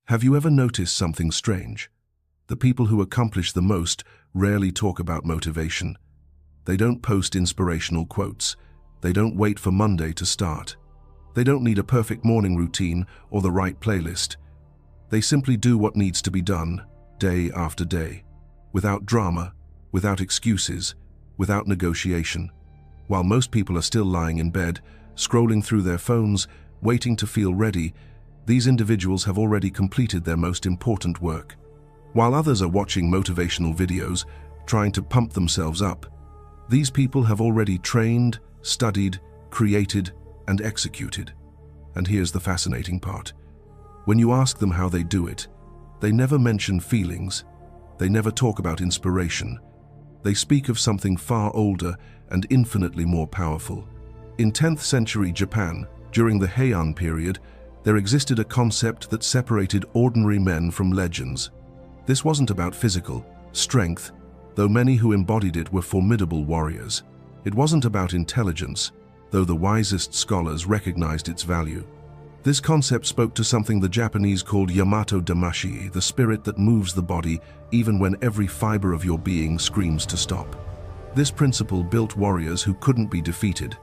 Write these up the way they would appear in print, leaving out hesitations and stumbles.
Have you ever noticed something strange? The people who accomplish the most rarely talk about motivation. They don't post inspirational quotes. They don't wait for Monday to start. They don't need a perfect morning routine or the right playlist. They simply do what needs to be done, day after day, without drama, without excuses, without negotiation. While most people are still lying in bed, scrolling through their phones, waiting to feel ready, these individuals have already completed their most important work. While others are watching motivational videos, trying to pump themselves up, these people have already trained, studied, created, and executed. And here's the fascinating part. When you ask them how they do it, they never mention feelings. They never talk about inspiration. They speak of something far older and infinitely more powerful. In 10th century Japan, during the Heian period, there existed a concept that separated ordinary men from legends. This wasn't about physical strength, though many who embodied it were formidable warriors. It wasn't about intelligence, though the wisest scholars recognized its value. This concept spoke to something the Japanese called Yamato Damashii, the spirit that moves the body even when every fiber of your being screams to stop. This principle built warriors who couldn't be defeated.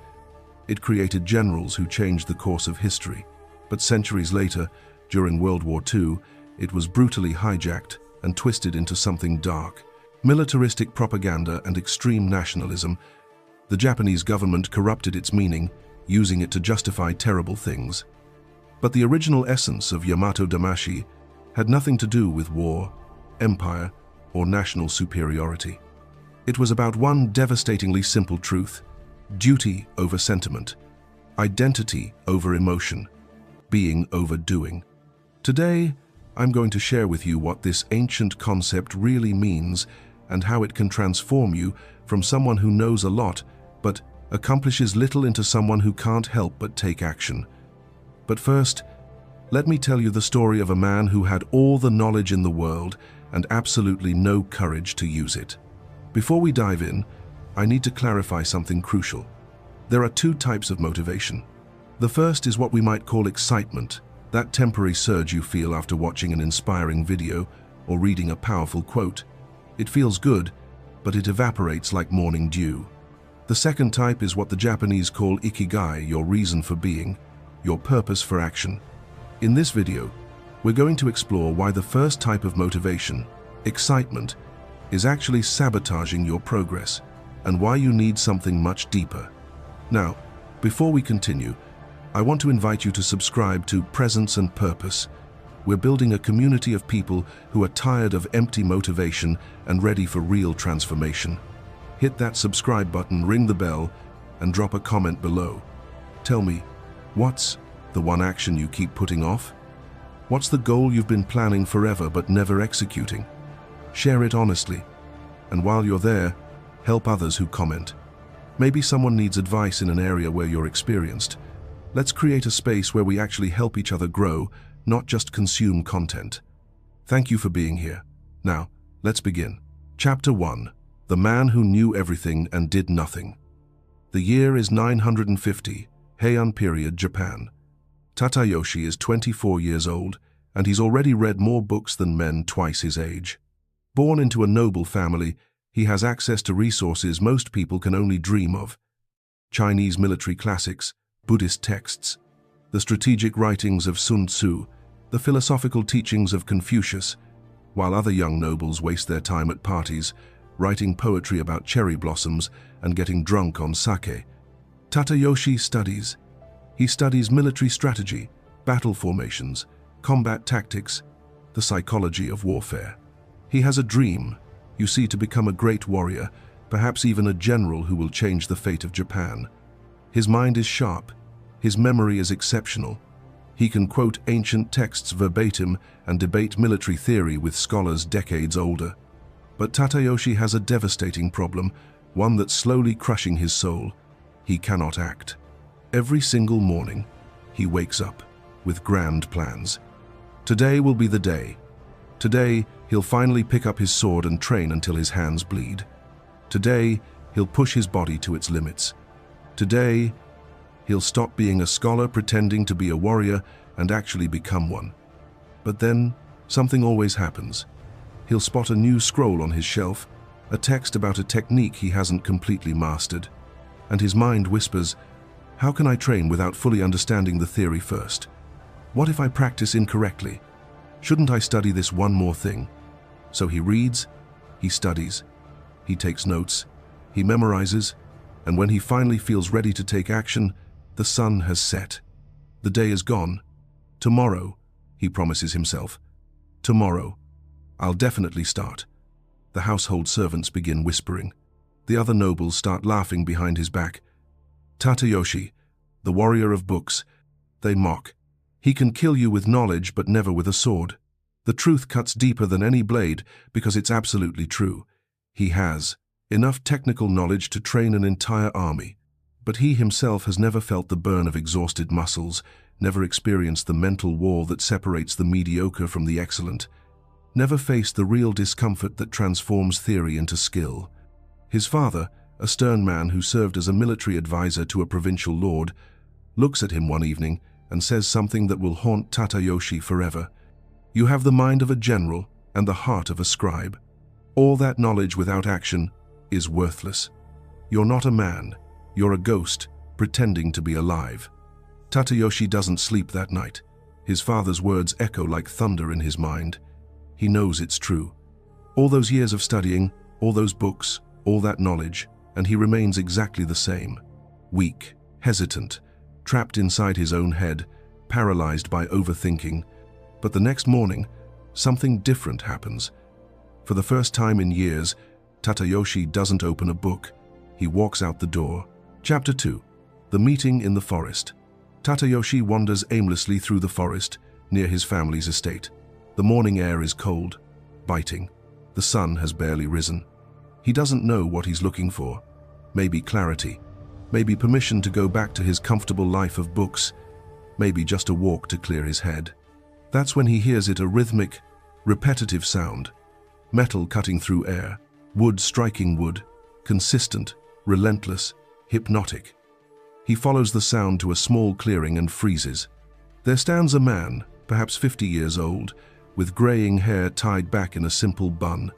It created generals who changed the course of history. But centuries later, during World War II, it was brutally hijacked and twisted into something dark. Militaristic propaganda and extreme nationalism. The Japanese government corrupted its meaning, using it to justify terrible things. But the original essence of Yamato Damashii had nothing to do with war, empire, or national superiority. It was about one devastatingly simple truth: duty over sentiment, identity over emotion, being over doing. Today, I'm going to share with you what this ancient concept really means and how it can transform you from someone who knows a lot but accomplishes little into someone who can't help but take action. But first, let me tell you the story of a man who had all the knowledge in the world and absolutely no courage to use it. Before we dive in, I need to clarify something crucial. There are two types of motivation. The first is what we might call excitement, that temporary surge you feel after watching an inspiring video or reading a powerful quote. It feels good, but it evaporates like morning dew. The second type is what the Japanese call ikigai, your reason for being, your purpose for action. In this video, we're going to explore why the first type of motivation, excitement, is actually sabotaging your progress, and why you need something much deeper. Now, before we continue, I want to invite you to subscribe to Presence and Purpose. We're building a community of people who are tired of empty motivation and ready for real transformation. Hit that subscribe button, ring the bell, and drop a comment below. Tell me, what's the one action you keep putting off? What's the goal you've been planning forever but never executing? Share it honestly. And while you're there, help others who comment. Maybe someone needs advice in an area where you're experienced. Let's create a space where we actually help each other grow, not just consume content. Thank you for being here. Now, let's begin. Chapter 1. The Man Who Knew Everything and Did Nothing. The year is 950, Heian period, Japan. Tadayoshi is 24 years old, and he's already read more books than men twice his age. Born into a noble family, he has access to resources most people can only dream of. Chinese military classics, Buddhist texts, the strategic writings of Sun Tzu, the philosophical teachings of Confucius, while other young nobles waste their time at parties, writing poetry about cherry blossoms and getting drunk on sake. Tadayoshi studies. He studies military strategy, battle formations, combat tactics, the psychology of warfare. He has a dream, you see, to become a great warrior, perhaps even a general who will change the fate of Japan. His mind is sharp, his memory is exceptional. He can quote ancient texts verbatim and debate military theory with scholars decades older. But Tadayoshi has a devastating problem, one that's slowly crushing his soul. He cannot act. Every single morning, he wakes up with grand plans. Today will be the day. Today, he'll finally pick up his sword and train until his hands bleed. Today, he'll push his body to its limits. Today, he'll stop being a scholar pretending to be a warrior and actually become one. But then, something always happens. He'll spot a new scroll on his shelf, a text about a technique he hasn't completely mastered. And his mind whispers, how can I train without fully understanding the theory first? What if I practice incorrectly? Shouldn't I study this one more thing? So he reads, he studies, he takes notes, he memorizes, and when he finally feels ready to take action, the sun has set. The day is gone. Tomorrow, he promises himself. Tomorrow, I'll definitely start. The household servants begin whispering. The other nobles start laughing behind his back. Tadayoshi, the warrior of books, they mock. He can kill you with knowledge but never with a sword. The truth cuts deeper than any blade because it's absolutely true. He has enough technical knowledge to train an entire army. But he himself has never felt the burn of exhausted muscles, never experienced the mental wall that separates the mediocre from the excellent, never faced the real discomfort that transforms theory into skill. His father, a stern man who served as a military advisor to a provincial lord, looks at him one evening and says something that will haunt Tadayoshi forever. You have the mind of a general and the heart of a scribe. All that knowledge without action is worthless. You're not a man. You're a ghost, pretending to be alive. Tadayoshi doesn't sleep that night. His father's words echo like thunder in his mind. He knows it's true. All those years of studying, all those books, all that knowledge, and he remains exactly the same. Weak, hesitant, trapped inside his own head, paralyzed by overthinking. But the next morning, something different happens. For the first time in years, Tadayoshi doesn't open a book. He walks out the door. Chapter 2. The Meeting in the Forest. Tadayoshi wanders aimlessly through the forest, near his family's estate. The morning air is cold, biting. The sun has barely risen. He doesn't know what he's looking for. Maybe clarity. Maybe permission to go back to his comfortable life of books. Maybe just a walk to clear his head. That's when he hears it, a rhythmic, repetitive sound. Metal cutting through air. Wood striking wood. Consistent, relentless, hypnotic. He follows the sound to a small clearing and freezes. There stands a man, perhaps 50 years old, with graying hair tied back in a simple bun.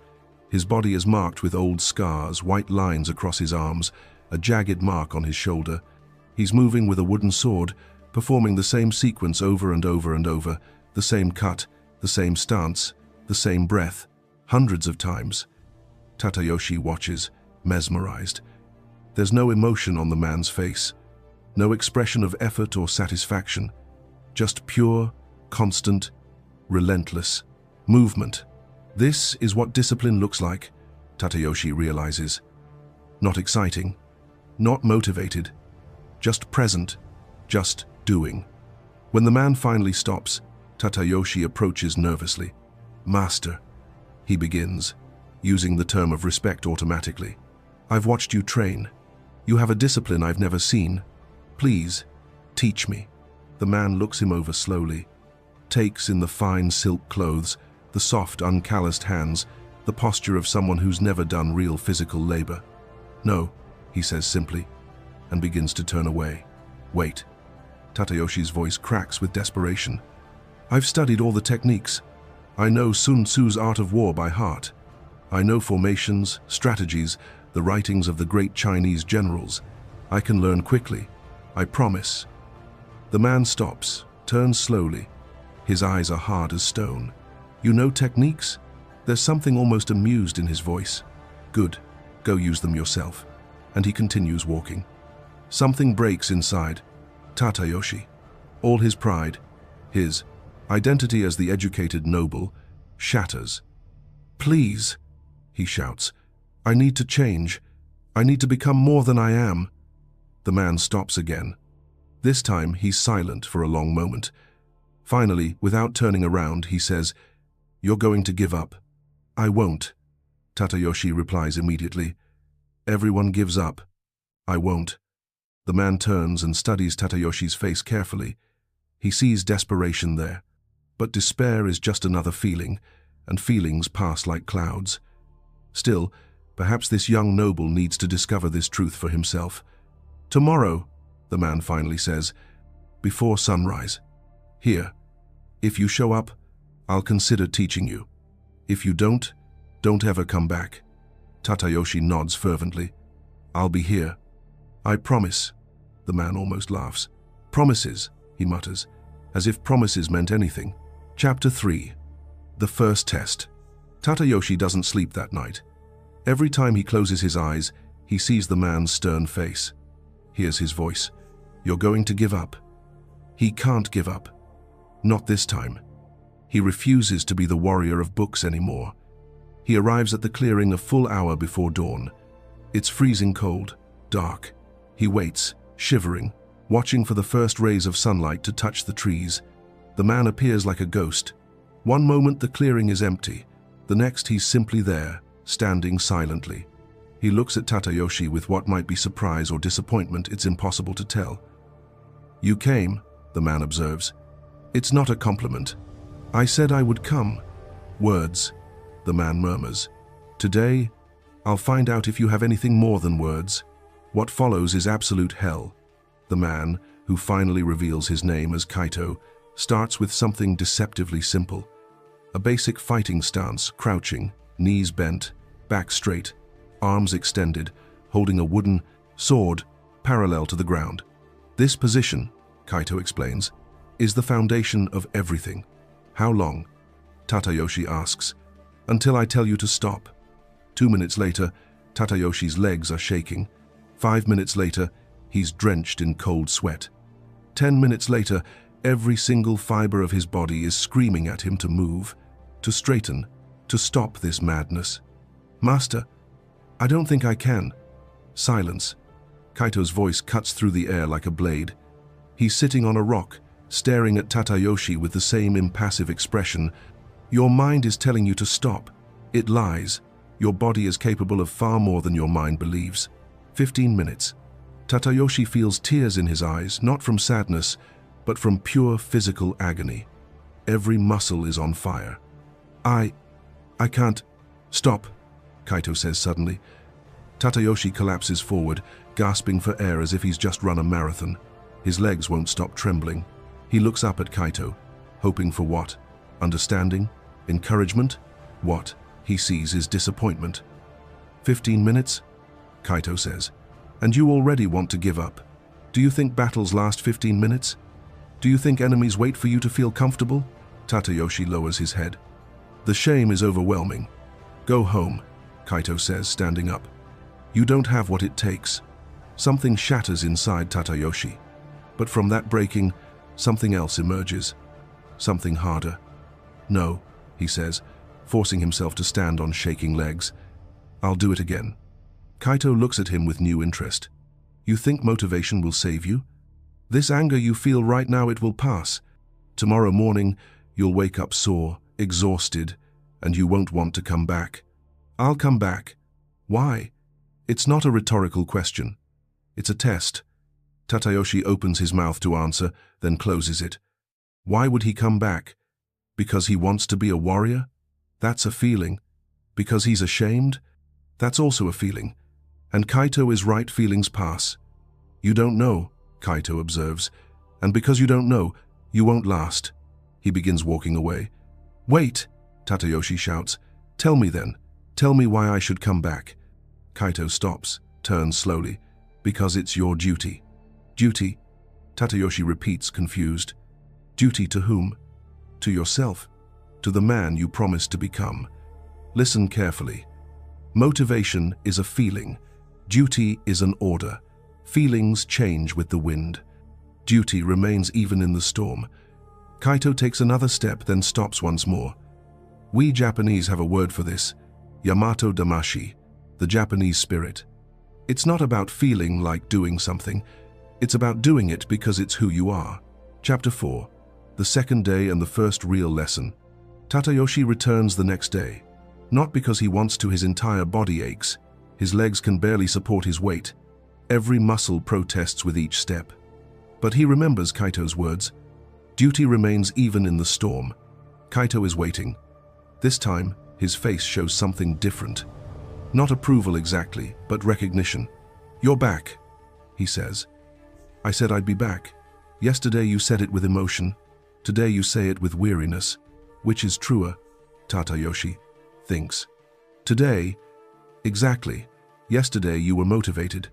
His body is marked with old scars, white lines across his arms, a jagged mark on his shoulder. He's moving with a wooden sword, performing the same sequence over and over and over, the same cut, the same stance, the same breath, hundreds of times. Tadayoshi watches, mesmerized. There's no emotion on the man's face, no expression of effort or satisfaction, just pure, constant, relentless movement. This is what discipline looks like, Tadayoshi realizes. Not exciting, not motivated, just present, just doing. When the man finally stops, Tadayoshi approaches nervously. Master, he begins, using the term of respect automatically. I've watched you train. You have a discipline I've never seen. Please, teach me. The man looks him over slowly, takes in the fine silk clothes, the soft, uncalloused hands, the posture of someone who's never done real physical labor. No, he says simply, and begins to turn away. Wait. Tadayoshi's voice cracks with desperation. I've studied all the techniques. I know Sun Tzu's Art of War by heart. I know formations, strategies, the writings of the great Chinese generals. I can learn quickly. I promise. The man stops, turns slowly. His eyes are hard as stone. You know techniques? There's something almost amused in his voice. Good. Go use them yourself. And he continues walking. Something breaks inside Tadayoshi. All his pride, his identity as the educated noble, shatters. Please, he shouts. I need to change. I need to become more than I am. The man stops again. This time he's silent for a long moment. Finally, without turning around, he says, You're going to give up. I won't. Tadayoshi replies immediately. Everyone gives up. I won't. The man turns and studies Tadayoshi's face carefully. He sees desperation there. But despair is just another feeling, and feelings pass like clouds. Still, perhaps this young noble needs to discover this truth for himself. Tomorrow, the man finally says, before sunrise. Here, if you show up, I'll consider teaching you. If you don't ever come back." Tadayoshi nods fervently. "I'll be here. I promise." The man almost laughs. "Promises," he mutters, as if promises meant anything. Chapter 3. The first test. Tadayoshi doesn't sleep that night. Every time he closes his eyes, he sees the man's stern face. Hears his voice. "You're going to give up." He can't give up. Not this time. He refuses to be the warrior of books anymore. He arrives at the clearing a full hour before dawn. It's freezing cold, dark. He waits, shivering, watching for the first rays of sunlight to touch the trees. The man appears like a ghost. One moment the clearing is empty. The next he's simply there, standing silently. He looks at Tadayoshi with what might be surprise or disappointment. It's impossible to tell. "You came," the man observes. "It's not a compliment." "I said I would come." "Words," the man murmurs. "Today, I'll find out if you have anything more than words." What follows is absolute hell. The man, who finally reveals his name as Kaito, starts with something deceptively simple. A basic fighting stance, crouching, knees bent, back straight, arms extended, holding a wooden sword parallel to the ground. This position, Kaito explains, is the foundation of everything. "How long?" Tadayoshi asks. "Until I tell you to stop." 2 minutes later, Tadayoshi's legs are shaking. 5 minutes later, he's drenched in cold sweat. 10 minutes later, every single fiber of his body is screaming at him to move, to straighten, to stop this madness. "Master, I don't think I can." Silence. Kaito's voice cuts through the air like a blade. He's sitting on a rock, staring at Tadayoshi with the same impassive expression. "Your mind is telling you to stop. It lies. Your body is capable of far more than your mind believes." 15 minutes. Tadayoshi feels tears in his eyes, not from sadness, but from pure physical agony. Every muscle is on fire. I can't." "Stop," Kaito says suddenly. Tadayoshi collapses forward, gasping for air as if he's just run a marathon. His legs won't stop trembling. He looks up at Kaito, hoping for what? Understanding? Encouragement? What he sees is disappointment. 15 minutes? Kaito says. "And you already want to give up. Do you think battles last 15 minutes? Do you think enemies wait for you to feel comfortable?" Tadayoshi lowers his head. "The shame is overwhelming. Go home," Kaito says, standing up. "You don't have what it takes." Something shatters inside Tadayoshi. But from that breaking, something else emerges. Something harder. "No," he says, forcing himself to stand on shaking legs. "I'll do it again." Kaito looks at him with new interest. "You think motivation will save you? This anger you feel right now, it will pass. Tomorrow morning, you'll wake up sore, exhausted, and you won't want to come back." "I'll come back." "Why?" It's not a rhetorical question. It's a test. Tadayoshi opens his mouth to answer, then closes it. Why would he come back? Because he wants to be a warrior? That's a feeling. Because he's ashamed? That's also a feeling. And Kaito is right, feelings pass. "You don't know," Kaito observes, "and because you don't know, you won't last." He begins walking away. "Wait," Tadayoshi shouts. "Tell me then. Tell me why I should come back." Kaito stops, turns slowly. "Because it's your duty." "Duty?" Tadayoshi repeats, confused. "Duty to whom?" "To yourself. To the man you promised to become." Listen carefully. Motivation is a feeling. Duty is an order. Feelings change with the wind. Duty remains even in the storm. Kaito takes another step, then stops once more. We Japanese have a word for this, Yamato Damashii, the Japanese spirit. It's not about feeling like doing something. It's about doing it because it's who you are. Chapter 4. The second day and the first real lesson. Tadayoshi returns the next day. Not because he wants to, his entire body aches. His legs can barely support his weight. Every muscle protests with each step. But he remembers Kaito's words. Duty remains even in the storm. Kaito is waiting. This time, his face shows something different. Not approval exactly, but recognition. "You're back," he says. "I said I'd be back. Yesterday you said it with emotion. Today you say it with weariness." Which is truer? Tadayoshi thinks. Today, exactly. Yesterday you were motivated.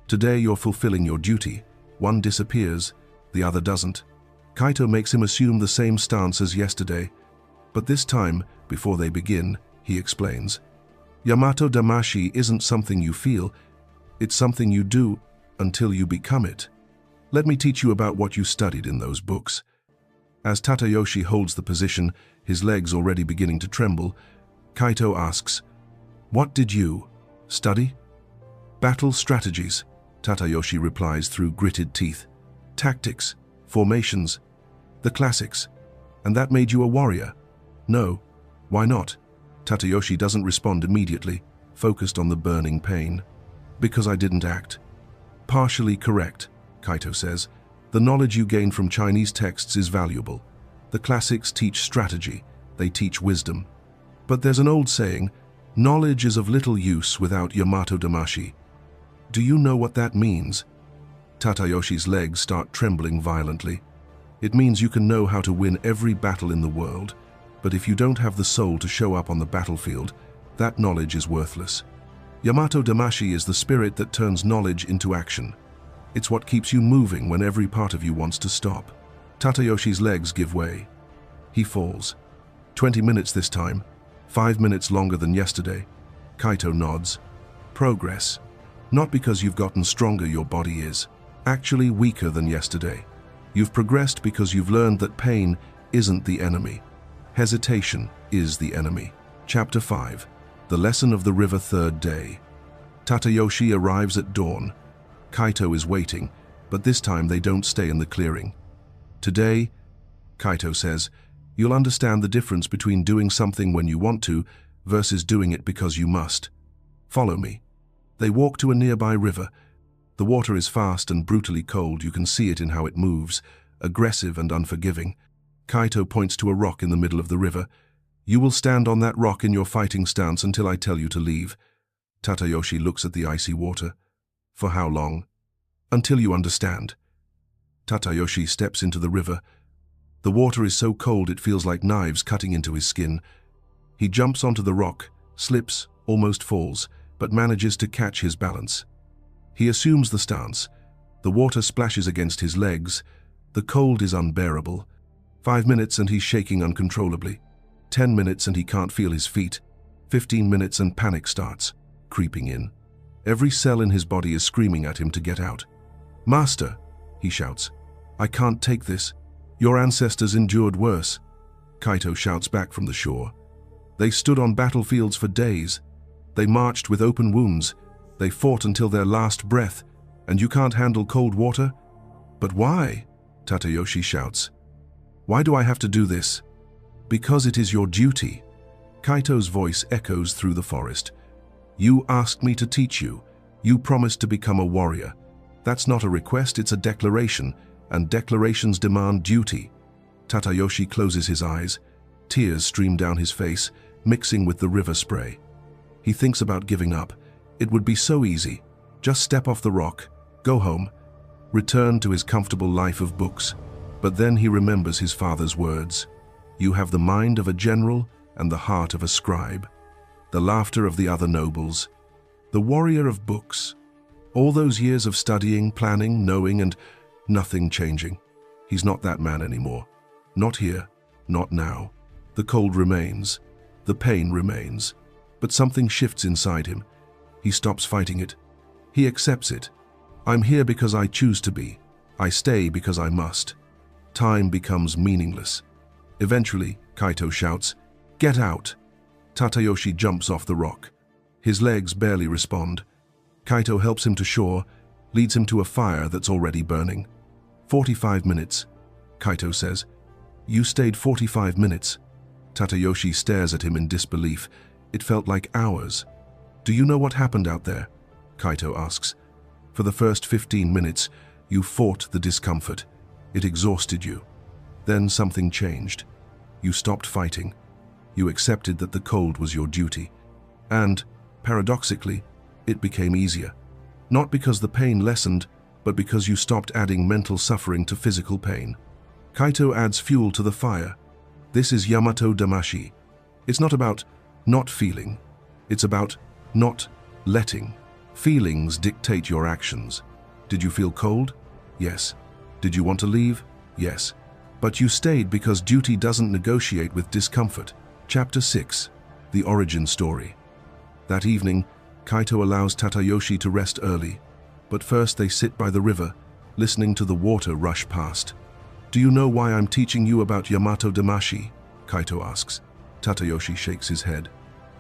Today you're fulfilling your duty. One disappears, the other doesn't. Kaito makes him assume the same stance as yesterday. But this time, before they begin, he explains. Yamato Damashii isn't something you feel, it's something you do until you become it. Let me teach you about what you studied in those books. As Tadayoshi holds the position, his legs already beginning to tremble, Kaito asks, "What did you study?" "Battle strategies," Tadayoshi replies through gritted teeth. "Tactics, formations, the classics. And that made you a warrior?" "No. Why not?" Tadayoshi doesn't respond immediately, focused on the burning pain. "Because I didn't act." "Partially correct," Kaito says. "The knowledge you gain from Chinese texts is valuable. The classics teach strategy, they teach wisdom. But there's an old saying, knowledge is of little use without Yamato Damashii. Do you know what that means?" Tadayoshi's legs start trembling violently. "It means you can know how to win every battle in the world, but if you don't have the soul to show up on the battlefield, that knowledge is worthless. Yamato Damashii is the spirit that turns knowledge into action. It's what keeps you moving when every part of you wants to stop." Tadayoshi's legs give way. He falls. 20 minutes this time, 5 minutes longer than yesterday. Kaito nods. "Progress. Not because you've gotten stronger, your body is actually weaker than yesterday. You've progressed because you've learned that pain isn't the enemy. Hesitation is the enemy." Chapter 5. The Lesson of the River, third day. Tadayoshi arrives at dawn. Kaito is waiting, but this time they don't stay in the clearing. "Today," Kaito says, "you'll understand the difference between doing something when you want to versus doing it because you must. Follow me." They walk to a nearby river. The water is fast and brutally cold. You can see it in how it moves, aggressive and unforgiving. Kaito points to a rock in the middle of the river. "You will stand on that rock in your fighting stance until I tell you to leave." Tadayoshi looks at the icy water. "For how long?" "Until you understand." Tadayoshi steps into the river. The water is so cold it feels like knives cutting into his skin. He jumps onto the rock, slips, almost falls, but manages to catch his balance. He assumes the stance. The water splashes against his legs. The cold is unbearable. 5 minutes and he's shaking uncontrollably. 10 minutes and he can't feel his feet. 15 minutes and panic starts creeping in. Every cell in his body is screaming at him to get out. "Master," he shouts, "I can't take this. Your ancestors endured worse." Kaito shouts back from the shore. "They stood on battlefields for days. They marched with open wounds. They fought until their last breath. And you can't handle cold water?" "But why?" Tadayoshi shouts. "Why do I have to do this?" "Because it is your duty." Kaito's voice echoes through the forest. "You asked me to teach you. You promised to become a warrior. That's not a request, it's a declaration, and declarations demand duty." Tadayoshi closes his eyes. Tears stream down his face, mixing with the river spray. He thinks about giving up. It would be so easy. Just step off the rock, go home, return to his comfortable life of books. But then he remembers his father's words. "You have the mind of a general and the heart of a scribe." The laughter of the other nobles. The warrior of books. All those years of studying, planning, knowing, and nothing changing. He's not that man anymore. Not here, not now. The cold remains. The pain remains. But something shifts inside him. He stops fighting it. He accepts it. "I'm here because I choose to be. I stay because I must." Time becomes meaningless. Eventually, Kaito shouts, "Get out!" Tadayoshi jumps off the rock. His legs barely respond. Kaito helps him to shore, leads him to a fire that's already burning. 45 minutes, Kaito says. "You stayed 45 minutes. Tadayoshi stares at him in disbelief. It felt like hours. "Do you know what happened out there?" Kaito asks. "For the first 15 minutes, you fought the discomfort. It exhausted you. Then something changed. You stopped fighting. You accepted that the cold was your duty. And, paradoxically, it became easier. Not because the pain lessened, but because you stopped adding mental suffering to physical pain." Kaito adds fuel to the fire. This is Yamato Damashii. It's not about not feeling. It's about not letting. Feelings dictate your actions. Did you feel cold? Yes. Did you want to leave? Yes. But you stayed because duty doesn't negotiate with discomfort. Chapter 6. The Origin Story. That evening, Kaito allows Tadayoshi to rest early, but first they sit by the river, listening to the water rush past. "Do you know why I'm teaching you about Yamato Damashii?" Kaito asks. Tadayoshi shakes his head.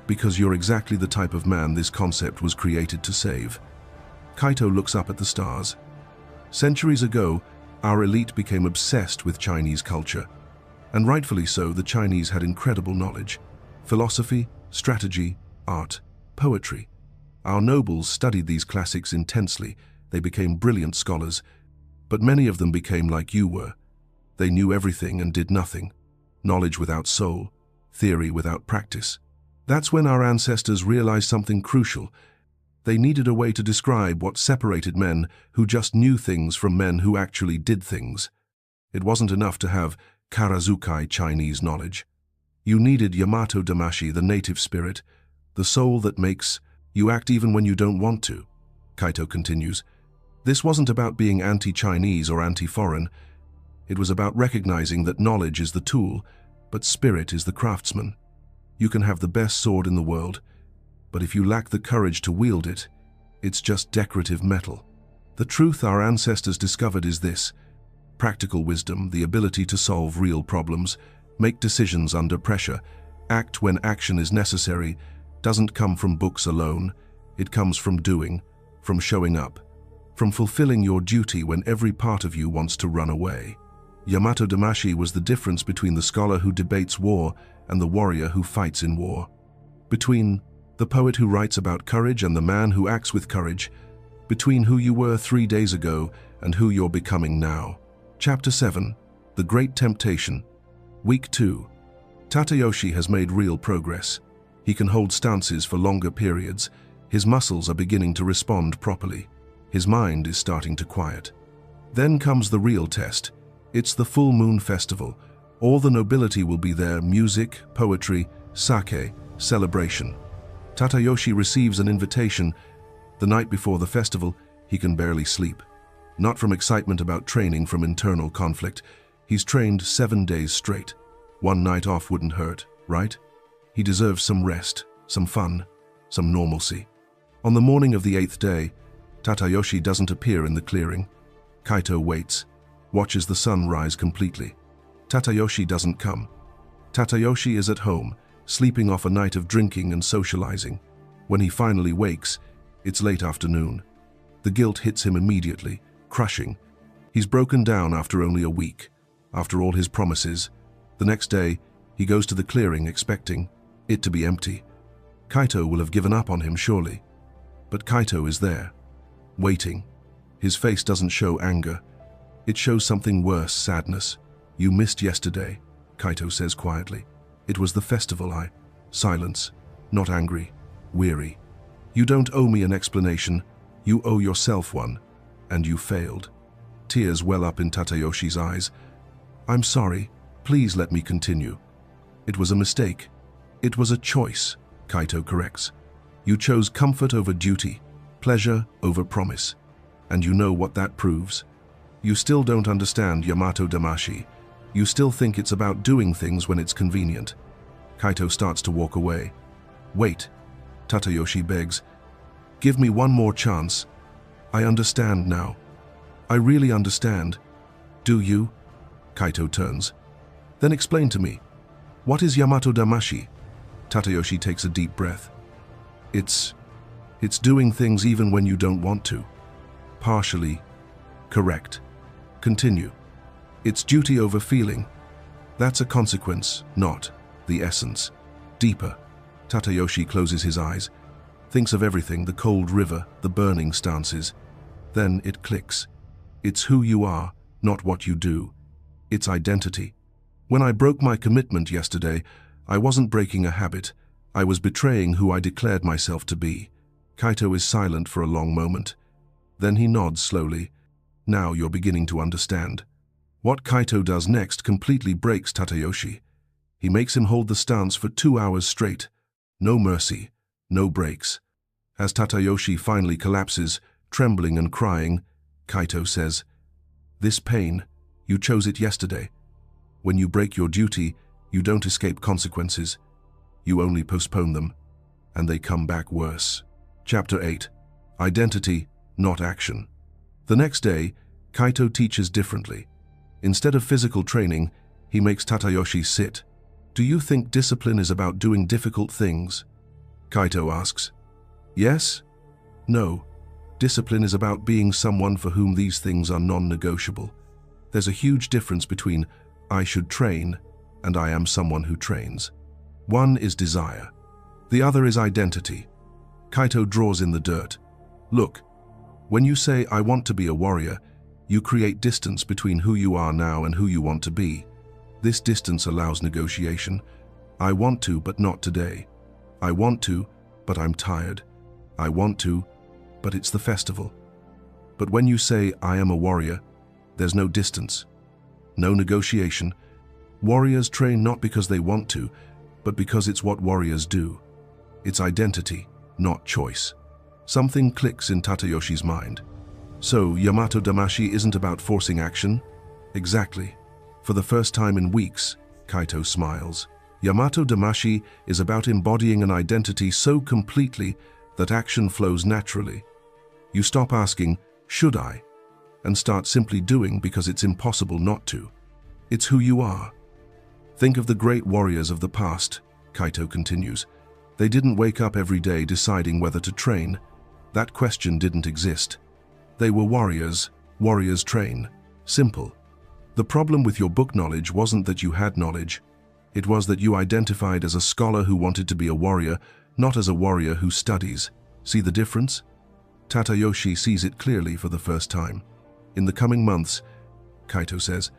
"Because you're exactly the type of man this concept was created to save." Kaito looks up at the stars. Centuries ago, our elite became obsessed with Chinese culture. And rightfully so, the Chinese had incredible knowledge. Philosophy, strategy, art, poetry. Our nobles studied these classics intensely. They became brilliant scholars. But many of them became like you were. They knew everything and did nothing. Knowledge without soul, theory without practice. That's when our ancestors realized something crucial. They needed a way to describe what separated men who just knew things from men who actually did things. It wasn't enough to have Karazukai Chinese knowledge. You needed Yamato Damashii, the native spirit, the soul that makes you act even when you don't want to. Kaito continues. This wasn't about being anti-Chinese or anti-foreign. It was about recognizing that knowledge is the tool, but spirit is the craftsman. You can have the best sword in the world, but if you lack the courage to wield it, it's just decorative metal. The truth our ancestors discovered is this: practical wisdom, the ability to solve real problems, make decisions under pressure, act when action is necessary, doesn't come from books alone. It comes from doing, from showing up, from fulfilling your duty when every part of you wants to run away. Yamato Damashii was the difference between the scholar who debates war and the warrior who fights in war. Between the poet who writes about courage and the man who acts with courage. Between who you were 3 days ago and who you're becoming now. Chapter 7. The Great Temptation. Week 2. Tadayoshi has made real progress. He can hold stances for longer periods. His muscles are beginning to respond properly. His mind is starting to quiet. Then comes the real test. It's the full moon festival. All the nobility will be there: music, poetry, sake, celebration. Tadayoshi receives an invitation. The night before the festival, he can barely sleep. Not from excitement about training, from internal conflict. He's trained 7 days straight. One night off wouldn't hurt, right? He deserves some rest, some fun, some normalcy. On the morning of the 8th day, Tadayoshi doesn't appear in the clearing. Kaito waits, watches the sun rise completely. Tadayoshi doesn't come. Tadayoshi is at home, sleeping off a night of drinking and socializing. When he finally wakes, it's late afternoon. The guilt hits him immediately, crushing. He's broken down after only a week, after all his promises. The next day, he goes to the clearing expecting it to be empty. Kaito will have given up on him, surely. But Kaito is there, waiting. His face doesn't show anger. It shows something worse: sadness. "You missed yesterday," Kaito says quietly. "It was the festival." Silence, not angry, weary. "You don't owe me an explanation. You owe yourself one. And you failed." Tears well up in Tadayoshi's eyes. "I'm sorry. Please let me continue." "It was a mistake. It was a choice," Kaito corrects. "You chose comfort over duty, pleasure over promise. And you know what that proves? You still don't understand Yamato Damashii. You still think it's about doing things when it's convenient." Kaito starts to walk away. "Wait," Tadayoshi begs. "Give me one more chance. I understand now. I really understand." "Do you?" Kaito turns. "Then explain to me. What is Yamato Damashii?" Tadayoshi takes a deep breath. It's doing things even when you don't want to." "Partially correct. Continue." "It's duty over feeling. That's a consequence, not the essence. Deeper." Tadayoshi closes his eyes, thinks of everything: the cold river, the burning stances. Then it clicks. It's who you are, not what you do. It's identity. "When I broke my commitment yesterday, I wasn't breaking a habit. I was betraying who I declared myself to be." Kaito is silent for a long moment. Then he nods slowly. "Now you're beginning to understand." What Kaito does next completely breaks Tadayoshi. He makes him hold the stance for 2 hours straight. No mercy, no breaks. As Tadayoshi finally collapses, trembling and crying, Kaito says, "This pain, you chose it yesterday. When you break your duty, you don't escape consequences. You only postpone them, and they come back worse." Chapter 8. Identity, not action. The next day, Kaito teaches differently. Instead of physical training, he makes Tadayoshi sit. "Do you think discipline is about doing difficult things?" Kaito asks. "Yes? No. Discipline is about being someone for whom these things are non-negotiable. There's a huge difference between I should train and I am someone who trains. One is desire. The other is identity." Kaito draws in the dirt. "Look, when you say I want to be a warrior, you create distance between who you are now and who you want to be. This distance allows negotiation. I want to, but not today. I want to, but I'm tired. I want to, but it's the festival. But when you say I am a warrior, there's no distance, no negotiation. Warriors train not because they want to, but because it's what warriors do. It's identity, not choice." Something clicks in Tadayoshi's mind. So, Yamato Damashii isn't about forcing action? Exactly. For the first time in weeks, Kaito smiles. Yamato Damashii is about embodying an identity so completely that action flows naturally. You stop asking, "Should I?" and start simply doing because it's impossible not to. It's who you are. Think of the great warriors of the past, Kaito continues. They didn't wake up every day deciding whether to train. That question didn't exist. They were warriors. Warriors train. Simple. The problem with your book knowledge wasn't that you had knowledge. It was that you identified as a scholar who wanted to be a warrior, not as a warrior who studies. See the difference? Tadayoshi sees it clearly for the first time. In the coming months, Kaito says,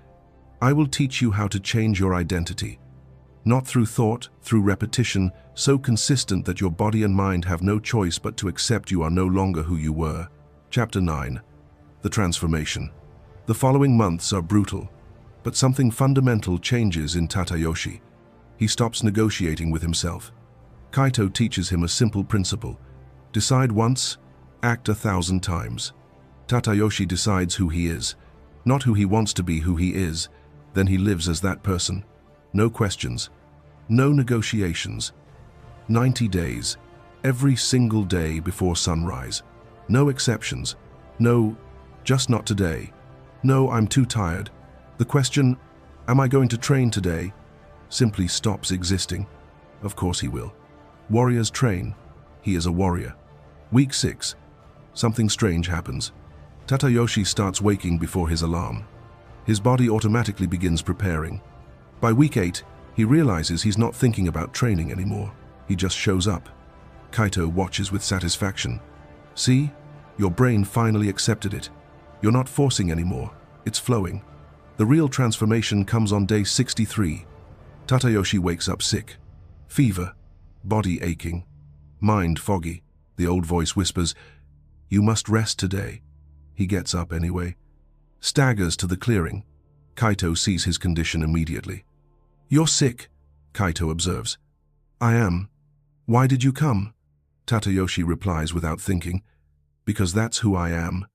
I will teach you how to change your identity. Not through thought, through repetition, so consistent that your body and mind have no choice but to accept you are no longer who you were. Chapter 9. The Transformation. The following months are brutal, but something fundamental changes in Tadayoshi. He stops negotiating with himself. Kaito teaches him a simple principle. Decide once, act 1,000 times. Tadayoshi decides who he is, not who he wants to be, who he is. Then he lives as that person. No questions, no negotiations. 90 days, every single day before sunrise. No exceptions. No, just not today. No, I'm too tired. The question, am I going to train today, simply stops existing. Of course he will. Warriors train. He is a warrior. Week 6. Something strange happens. Tadayoshi starts waking before his alarm. His body automatically begins preparing. By week 8, he realizes he's not thinking about training anymore. He just shows up. Kaito watches with satisfaction. See? Your brain finally accepted it. You're not forcing anymore. It's flowing. The real transformation comes on day 63. Tadayoshi wakes up sick. Fever. Body aching. Mind foggy. The old voice whispers, You must rest today. He gets up anyway. Staggers to the clearing. Kaito sees his condition immediately. You're sick, Kaito observes. I am. Why did you come? Tadayoshi replies without thinking. Because that's who I am.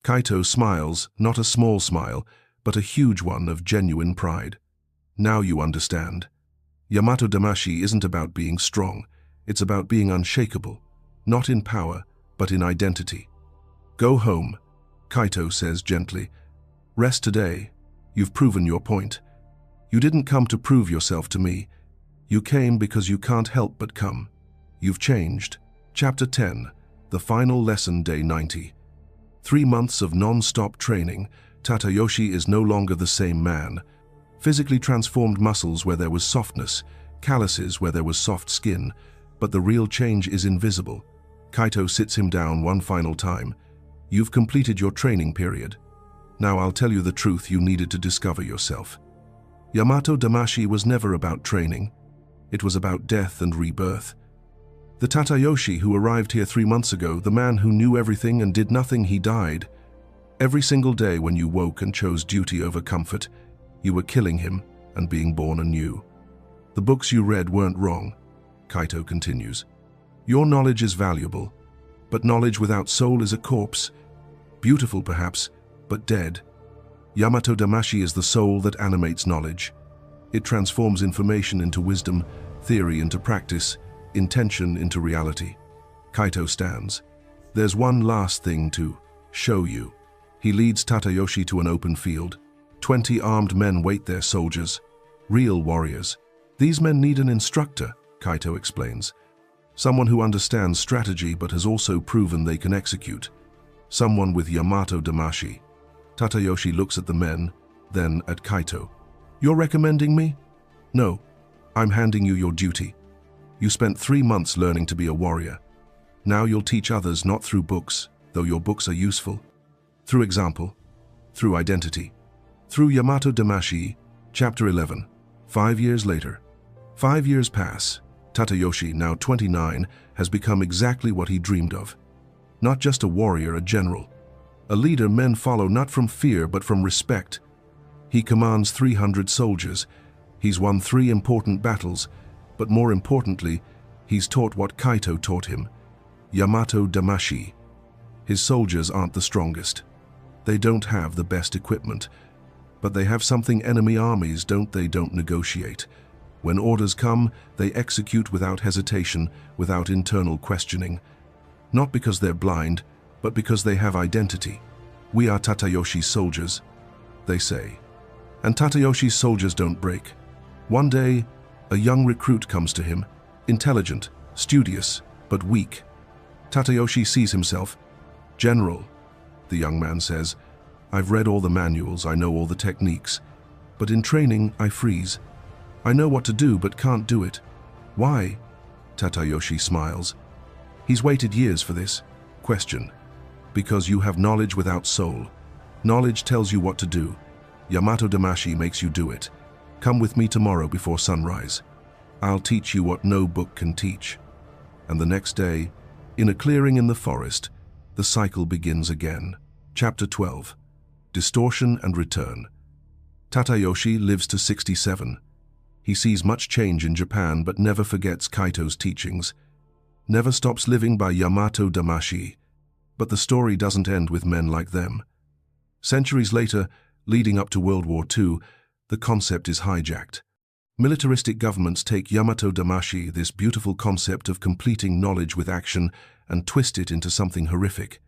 Kaito smiles, not a small smile, but a huge one of genuine pride. Now you understand. Yamato Damashii isn't about being strong. It's about being unshakable, not in power, but in identity. Go home, Kaito says gently. Rest today. You've proven your point. You didn't come to prove yourself to me. You came because you can't help but come. You've changed. Chapter 10. The Final Lesson, Day 90. 3 months of non-stop training, Tadayoshi is no longer the same man. Physically transformed muscles where there was softness, calluses where there was soft skin, but the real change is invisible. Kaito sits him down one final time. You've completed your training period. Now I'll tell you the truth you needed to discover yourself. Yamato Damashii was never about training. It was about death and rebirth. The Tadayoshi who arrived here 3 months ago, the man who knew everything and did nothing, he died. Every single day when you woke and chose duty over comfort, you were killing him and being born anew. The books you read weren't wrong, Kaito continues. Your knowledge is valuable, but knowledge without soul is a corpse. Beautiful perhaps, but dead. Yamato Damashii is the soul that animates knowledge. It transforms information into wisdom, theory into practice, intention into reality. Kaito stands. There's one last thing to show you. He leads Tadayoshi to an open field. 20 armed men wait there, soldiers. Real warriors. These men need an instructor, Kaito explains. Someone who understands strategy but has also proven they can execute. Someone with Yamato Damashii. Tadayoshi looks at the men, then at Kaito. You're recommending me? No, I'm handing you your duty. You spent 3 months learning to be a warrior. Now you'll teach others not through books, though your books are useful. Through example, through identity. Through Yamato Damashii, Chapter 11. 5 years later. 5 years pass. Tadayoshi, now 29, has become exactly what he dreamed of. Not just a warrior, a general. A leader men follow not from fear but from respect. He commands 300 soldiers. He's won 3 important battles, but more importantly, he's taught what Kaito taught him. Yamato Damashii. His soldiers aren't the strongest. They don't have the best equipment, but they have something enemy armies don't negotiate. When orders come, they execute without hesitation, without internal questioning. Not because they're blind, but because they have identity. We are Tadayoshi's soldiers, they say. And Tadayoshi's soldiers don't break. One day, a young recruit comes to him, intelligent, studious, but weak. Tadayoshi sees himself. General, the young man says, I've read all the manuals, I know all the techniques, but in training, I freeze. I know what to do, but can't do it. Why? Tadayoshi smiles. He's waited years for this. Question. Because you have knowledge without soul. Knowledge tells you what to do. Yamato Damashii makes you do it. Come with me tomorrow before sunrise. I'll teach you what no book can teach. And the next day, in a clearing in the forest, the cycle begins again. Chapter 12. Distortion and Return. Tadayoshi lives to 67. He sees much change in Japan but never forgets Kaito's teachings. Never stops living by Yamato Damashii. But the story doesn't end with men like them. Centuries later, leading up to World War II, the concept is hijacked. Militaristic governments take Yamato Damashii, this beautiful concept of completing knowledge with action, and twist it into something horrific.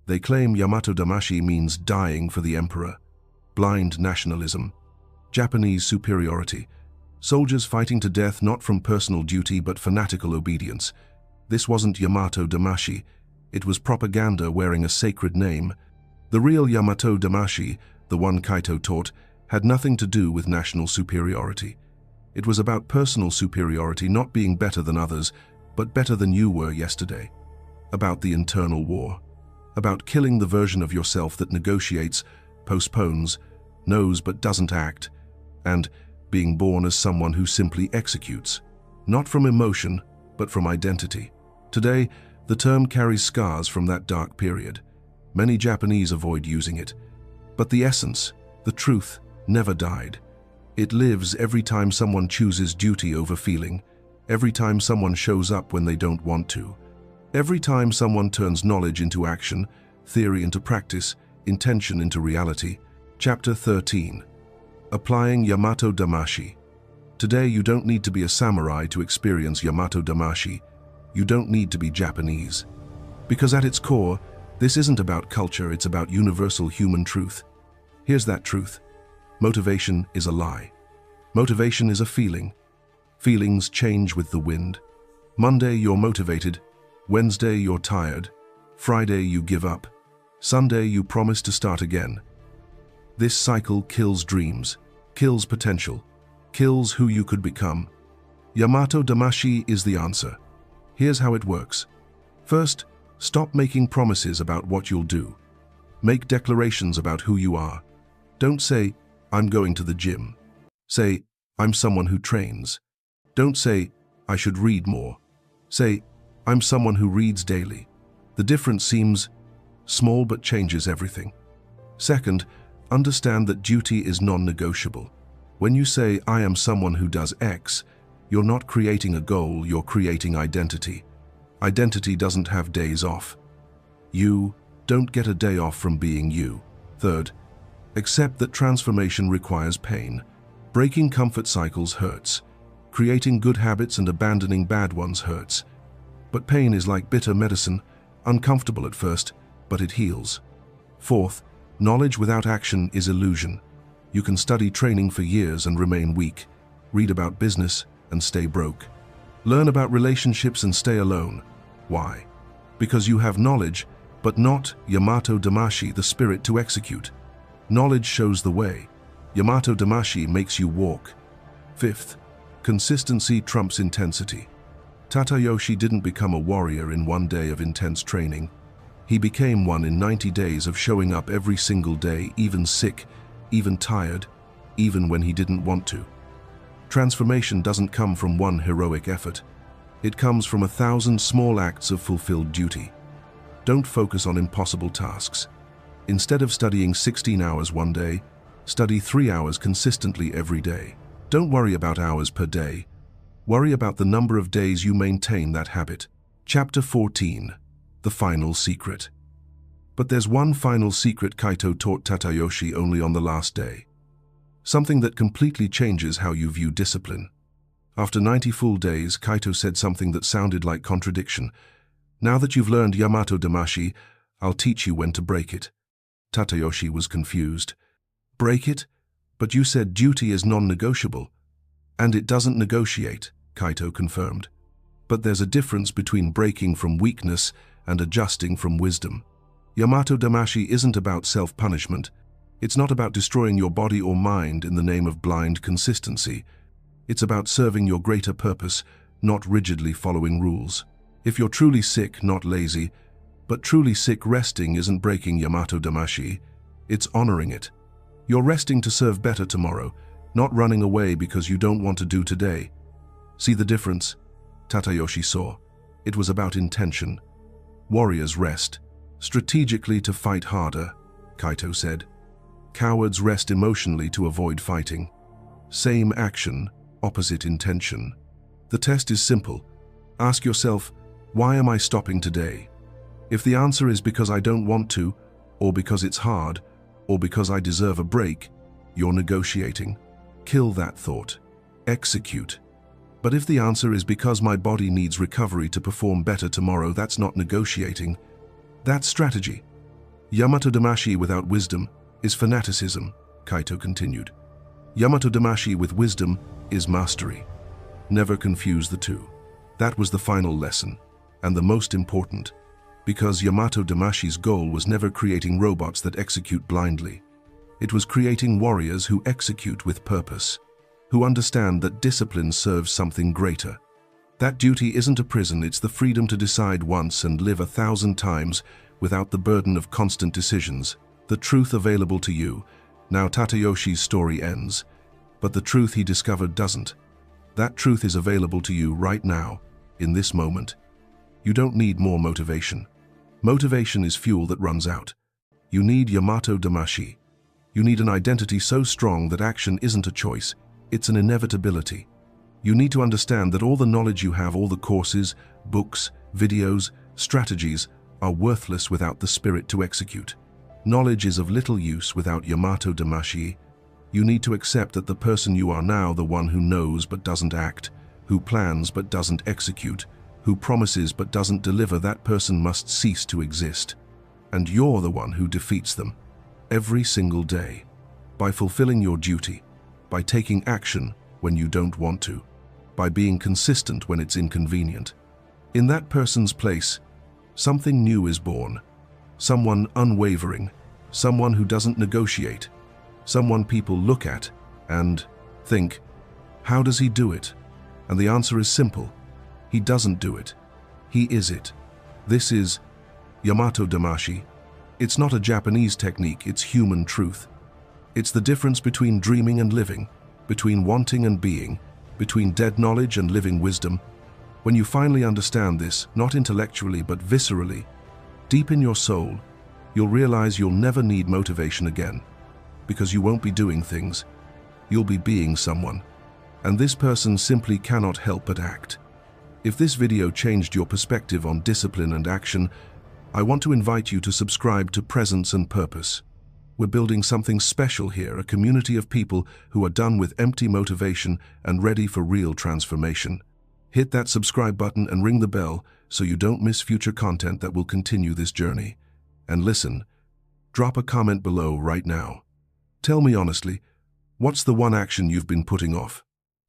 They claim Yamato Damashii means dying for the emperor. Blind nationalism. Japanese superiority. Soldiers fighting to death not from personal duty but fanatical obedience. This wasn't Yamato Damashii. It was propaganda wearing a sacred name. The real Yamato Damashii, the one Kaito taught, had nothing to do with national superiority. It was about personal superiority, not being better than others, but better than you were yesterday. About the internal war. About killing the version of yourself that negotiates, postpones, knows but doesn't act, and being born as someone who simply executes. Not from emotion, but from identity. Today, the term carries scars from that dark period. Many Japanese avoid using it. But the essence, the truth, never died. It lives every time someone chooses duty over feeling, every time someone shows up when they don't want to, every time someone turns knowledge into action, theory into practice, intention into reality. Chapter 13. Applying Yamato Damashii. Today you don't need to be a samurai to experience Yamato Damashii. You don't need to be Japanese. Because at its core, this isn't about culture, it's about universal human truth. Here's that truth. Motivation is a lie. Motivation is a feeling. Feelings change with the wind. Monday you're motivated. Wednesday you're tired. Friday you give up. Sunday you promise to start again. This cycle kills dreams, kills potential, kills who you could become. Yamato Damashii is the answer. Here's how it works. First, stop making promises about what you'll do. Make declarations about who you are. Don't say, I'm going to the gym. Say, I'm someone who trains. Don't say, I should read more. Say, I'm someone who reads daily. The difference seems small but changes everything. Second, understand that duty is non-negotiable. When you say, I am someone who does X, You're not creating a goal, you're creating identity. Identity doesn't have days off. You don't get a day off from being you. Third, accept that transformation requires pain. Breaking comfort cycles hurts. Creating good habits and abandoning bad ones hurts. But pain is like bitter medicine, uncomfortable at first, but it heals. Fourth, knowledge without action is illusion. You can study training for years and remain weak, read about business and stay broke, learn about relationships and stay alone. Why? Because you have knowledge, but not Yamato Damashii, the spirit to execute. Knowledge shows the way. Yamato Damashii makes you walk. Fifth, consistency trumps intensity. Tadayoshi didn't become a warrior in one day of intense training. He became one in 90 days of showing up every single day, even sick, even tired, even when he didn't want to. Transformation doesn't come from one heroic effort. It comes from 1,000 small acts of fulfilled duty. Don't focus on impossible tasks. Instead of studying 16 hours one day, study 3 hours consistently every day. Don't worry about hours per day. Worry about the number of days you maintain that habit. Chapter 14. The Final Secret. But there's one final secret Kaito taught Tadayoshi only on the last day. Something that completely changes how you view discipline. After 90 full days, Kaito said something that sounded like contradiction. Now that you've learned Yamato Damashii, I'll teach you when to break it. Tadayoshi was confused. Break it? But you said duty is non-negotiable. And it doesn't negotiate, Kaito confirmed. But there's a difference between breaking from weakness and adjusting from wisdom. Yamato Damashii isn't about self-punishment. It's not about destroying your body or mind in the name of blind consistency. It's about serving your greater purpose, not rigidly following rules. If you're truly sick, not lazy, but truly sick, resting isn't breaking Yamato Damashii. It's honoring it. You're resting to serve better tomorrow, not running away because you don't want to do today. See the difference? Tadayoshi saw. It was about intention. Warriors rest strategically to fight harder, Kaito said. Cowards rest emotionally to avoid fighting. Same action, opposite intention. The test is simple. Ask yourself, why am I stopping today? If the answer is because I don't want to, or because it's hard, or because I deserve a break, you're negotiating. Kill that thought. Execute. But if the answer is because my body needs recovery to perform better tomorrow, that's not negotiating. That's strategy. Yamato Damashii without wisdom is fanaticism, Kaito continued. Yamato Damashii with wisdom is mastery. Never confuse the two. That was the final lesson, and the most important, because Yamato Damashii's goal was never creating robots that execute blindly. It was creating warriors who execute with purpose, who understand that discipline serves something greater. That duty isn't a prison, it's the freedom to decide once and live 1,000 times without the burden of constant decisions. The truth available to you. Now Tadayoshi's story ends, but the truth he discovered doesn't. That truth is available to you right now, in this moment. You don't need more motivation. Motivation is fuel that runs out. You need Yamato Damashii. You need an identity so strong that action isn't a choice, it's an inevitability. You need to understand that all the knowledge you have, all the courses, books, videos, strategies, are worthless without the spirit to execute. Knowledge is of little use without Yamato Damashii. You need to accept that the person you are now, the one who knows but doesn't act, who plans but doesn't execute, who promises but doesn't deliver, that person must cease to exist. And you're the one who defeats them, every single day, by fulfilling your duty, by taking action when you don't want to, by being consistent when it's inconvenient. In that person's place, something new is born. Someone unwavering, someone who doesn't negotiate, someone people look at and think, how does he do it? And the answer is simple. He doesn't do it. He is it. This is Yamato Damashii. It's not a Japanese technique, it's human truth. It's the difference between dreaming and living, between wanting and being, between dead knowledge and living wisdom. When you finally understand this, not intellectually but viscerally, deep in your soul, you'll realize you'll never need motivation again, because you won't be doing things, you'll be being someone. and this person simply cannot help but act. If this video changed your perspective on discipline and action, I want to invite you to subscribe to Presence and Purpose. We're building something special here, a community of people who are done with empty motivation and ready for real transformation. Hit that subscribe button and ring the bell so you don't miss future content that will continue this journey. And listen, drop a comment below right now. Tell me honestly, what's the one action you've been putting off?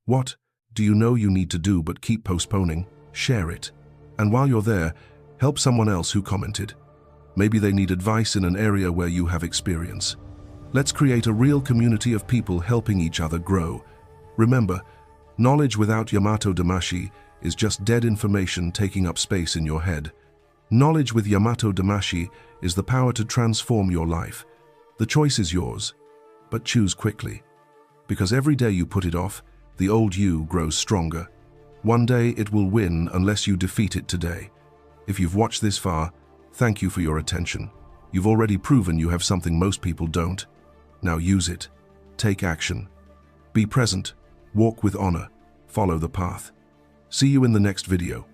What do you know you need to do but keep postponing? Share it. And while you're there, help someone else who commented. Maybe they need advice in an area where you have experience. Let's create a real community of people helping each other grow. Remember, knowledge without Yamato Damashii is just dead information taking up space in your head. Knowledge with Yamato Damashii is the power to transform your life. The choice is yours, but choose quickly. Because every day you put it off, the old you grows stronger. One day it will win unless you defeat it today. If you've watched this far, thank you for your attention. You've already proven you have something most people don't. Now use it. Take action. Be present. Walk with honor. Follow the path. See you in the next video.